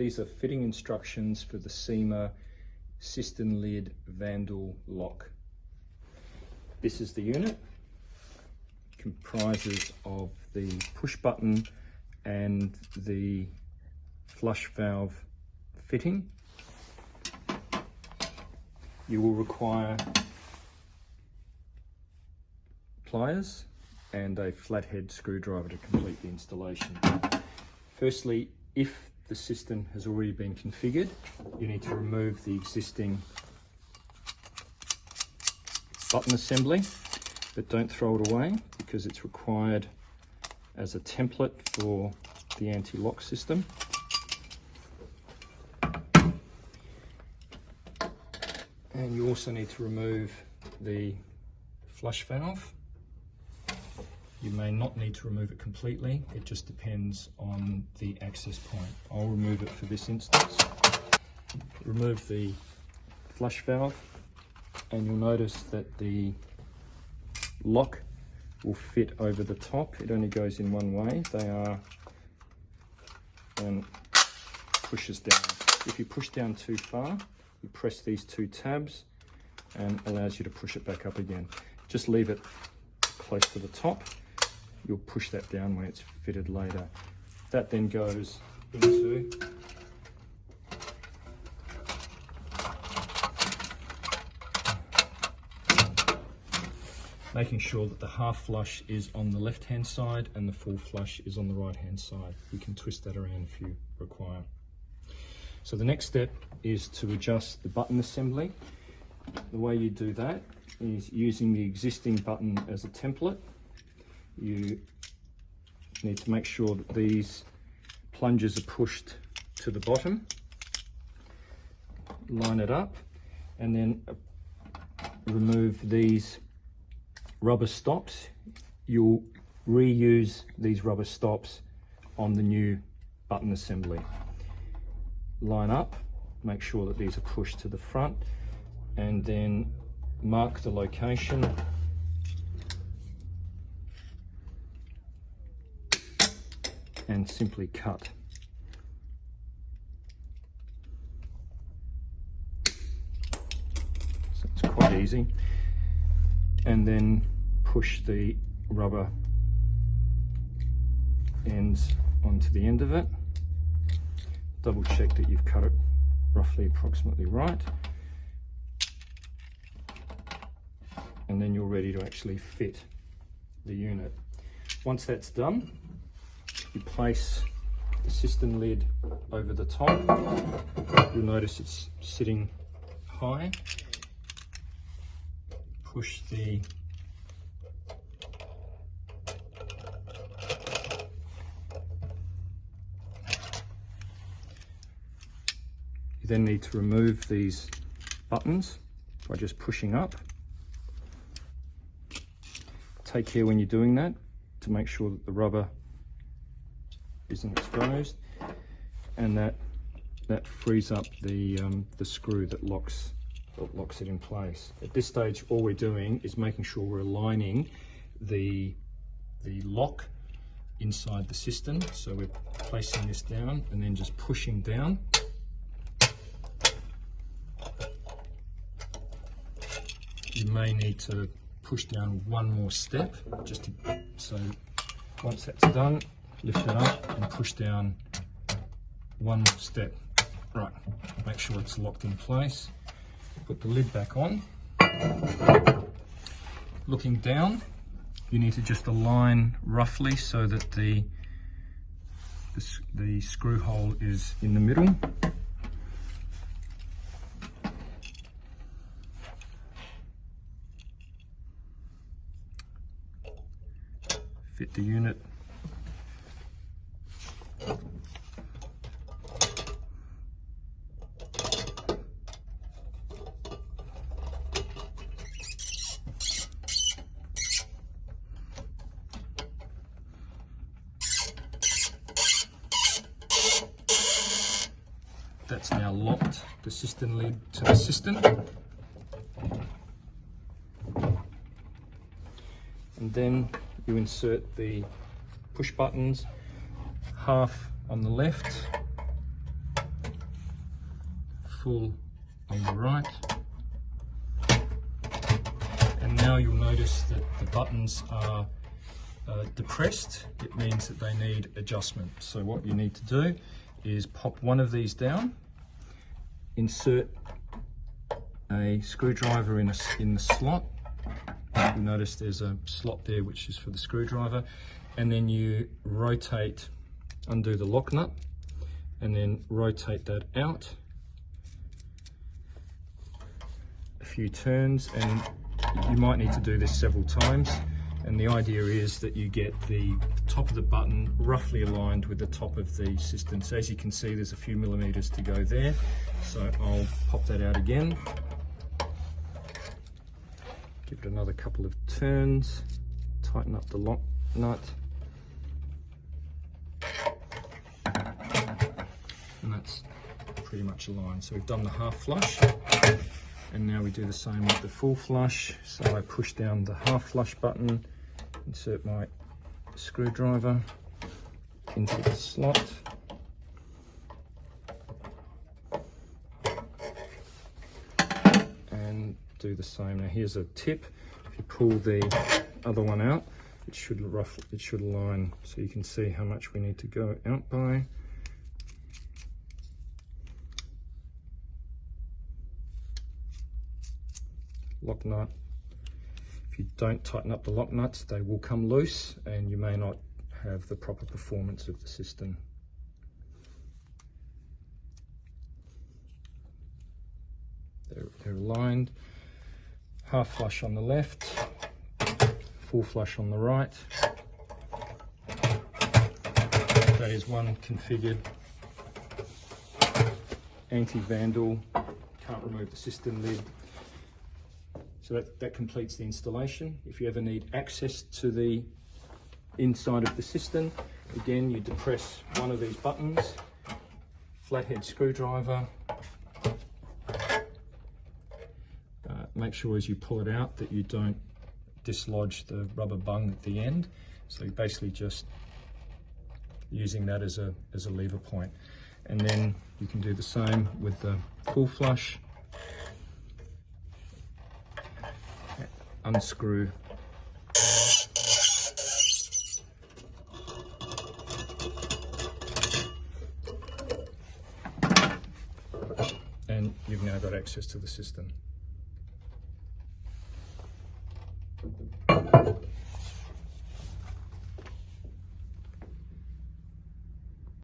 These are fitting instructions for the SEIMA Cistern Lid Vandal Lock. This is the unit. It comprises of the push button and the flush valve fitting. You will require pliers and a flathead screwdriver to complete the installation. Firstly, if the cistern has already been configured, you need to remove the existing button assembly, but don't throw it away because it's required as a template for the anti-lock system. And you also need to remove the flush valve. You may not need to remove it completely, it just depends on the access point. I'll remove it for this instance. Remove the flush valve and you'll notice that the lock will fit over the top. It only goes in one way. And pushes down. If you push down too far, you press these two tabs and allows you to push it back up again. Just leave it close to the top. You'll push that down when it's fitted later. That then goes into making sure that the half flush is on the left hand side and the full flush is on the right hand side. You can twist that around if you require. So the next step is to adjust the button assembly. The way you do that is using the existing button as a template. You need to make sure that these plungers are pushed to the bottom, line it up, and then remove these rubber stops. You'll reuse these rubber stops on the new button assembly. Line up, make sure that these are pushed to the front, and then mark the location and simply cut. So it's quite easy. And then push the rubber ends onto the end of it. Double check that you've cut it roughly approximately right. And then you're ready to actually fit the unit. Once that's done, you place the cistern lid over the top. You'll notice it's sitting high. Push the You then need to remove these buttons by just pushing up. Take care when you're doing that to make sure that the rubber isn't exposed, and that frees up the screw that locks it in place. At this stage, all we're doing is making sure we're aligning the lock inside the cistern. So we're placing this down and then just pushing down. You may need to push down one more step, so once that's done, lift it up and push down one more step. Right, make sure it's locked in place. Put the lid back on. Looking down, you need to just align roughly so that the screw hole is in the middle. Fit the unit. That's now locked the cistern lid to the cistern. And then you insert the push buttons, half on the left full on the right. And now you'll notice that the buttons are depressed. It means that they need adjustment. So what you need to do is pop one of these down, insert a screwdriver in the slot. You'll notice there's a slot there which is for the screwdriver, and then you rotate, undo the lock nut, and then rotate that out a few turns, and you might need to do this several times. And the idea is that you get the top of the button roughly aligned with the top of the cistern. So as you can see, there's a few millimeters to go there. So I'll pop that out again. Give it another couple of turns, tighten up the lock nut. And that's pretty much aligned. So we've done the half flush, and now we do the same with the full flush. So I push down the half flush button, insert my screwdriver into the slot, and do the same. Now here's a tip: if you pull the other one out, it should align, so you can see how much we need to go out by. Lock nut. If you don't tighten up the lock nuts, they will come loose and you may not have the proper performance of the cistern. They're aligned. Half flush on the left, full flush on the right. That is one configured anti-vandal. Can't remove the cistern lid. So that completes the installation. If you ever need access to the inside of the cistern, again, you depress one of these buttons, flathead screwdriver. Make sure as you pull it out that you don't dislodge the rubber bung at the end. So you're basically just using that as a lever point. And then you can do the same with the full flush. Unscrew and you've now got access to the cistern.